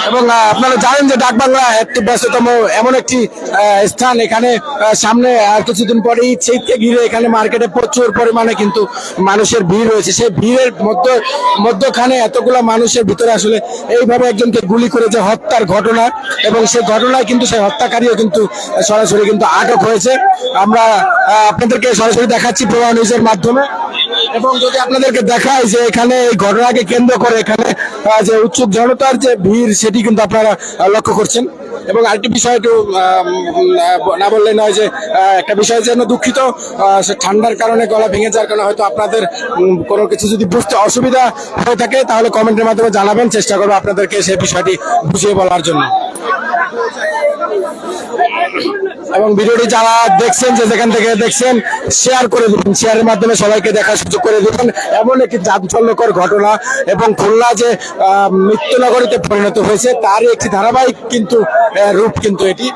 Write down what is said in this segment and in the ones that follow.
এবং আপনারা জানেন যে ডাকবাংলা একটি ব্যস্ততম এমন একটি স্থান। এখানে সামনে আর কিছুদিন পরে ঈদ, শীতকে ঘিরে এখানে মার্কেটে প্রচুর পরিমাণে কিন্তু মানুষের ভিড় রয়েছে। সেই ভিড়ের মধ্যখানে এতগুলো মানুষের ভিতরে আসলে এইভাবে একজনকে গুলি করে যে হত্যার ঘটনা, এবং সেই ঘটনায় কিন্তু সেই হত্যাকারীও কিন্তু সরাসরি কিন্তু আটক হয়েছে। আমরা আপনাদেরকে সরাসরি দেখাচ্ছি প্রবাহ নিউজের মাধ্যমে। এবং যদি আপনাদেরকে দেখায় যে এখানে এই ঘটনাকে কেন্দ্র করে এখানে যে উৎসুক জনতার যে ভিড়, সেটি কিন্তু আপনারা লক্ষ্য করছেন। এবং আরেকটি বিষয় একটু না বললে নয় যে একটা বিষয় যেন দুঃখিত, ঠান্ডার কারণে গলা ভেঙে যাওয়ার কারণে হয়তো আপনাদের কোনো কিছু যদি বুঝতে অসুবিধা হয়ে থাকে তাহলে কমেন্টের মাধ্যমে জানাবেন, চেষ্টা করবো আপনাদেরকে সেই বিষয়টি বুঝিয়ে বলার জন্য। এবং ভিডিওটি যারা দেখছেন, যে যেখান থেকে দেখছেন, শেয়ার করে দিবেন, শেয়ারের মাধ্যমে সবাইকে দেখার সুযোগ করে দিবেন। এমন একটি চাঞ্চল্যকর ঘটনা, এবং খুলনা যে মৃত্যুনগরীতে পরিণত হয়েছে তারই একটি ধারাবাহিক কিন্তু রূপ কিন্তু এটি,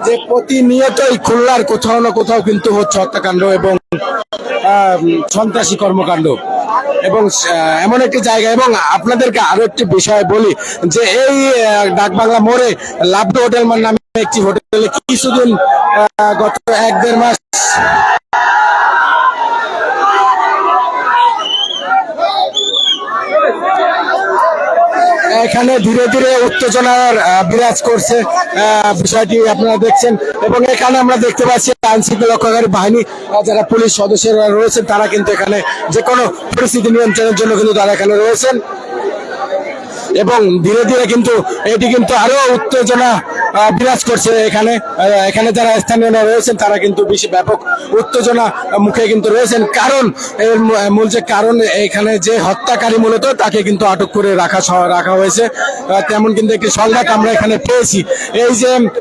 যে প্রতিনিয়তই খুলনার কোথাও না কোথাও কিন্তু হচ্ছে হত্যাকাণ্ড এবং সন্ত্রাসী কর্মকাণ্ড। এবং এমন একটি জায়গা, এবং আপনাদেরকে আরো একটি বিষয় বলি যে এই ডাকবাংলা মোড়ে লাভলু হোটেল নামে একটি হোটেলে কিছুদিন গত 1-1.5 মাস এখানে ধীরে ধীরে উত্তেজনার বিরাজ করছে, বিষয়টি আপনারা দেখছেন। এবং এখানে আমরা দেখতে পাচ্ছি আইন শৃঙ্খলা রক্ষাকারী বাহিনী যারা পুলিশ সদস্যরা রয়েছেন তারা কিন্তু এখানে যে কোনো পরিস্থিতি নিয়ন্ত্রণের জন্য কিন্তু তারা এখানে রয়েছেন। এবং ধীরে ধীরে কিন্তু এটি কিন্তু আরো উত্তেজনা বিরাজ করছে এখানে। এখানে যারা স্থানীয়রা রয়েছেন তারা কিন্তু বেশি ব্যাপক উত্তেজনা মুখে কিন্তু রয়েছেন, কারণ এর মূল যে কারণ এখানে যে হত্যাকারী মূলত তাকে কিন্তু আটক করে রাখা হয়েছে, তেমন কিন্তু একটি সংবাদ আমরা এখানে পেয়েছি। এই যে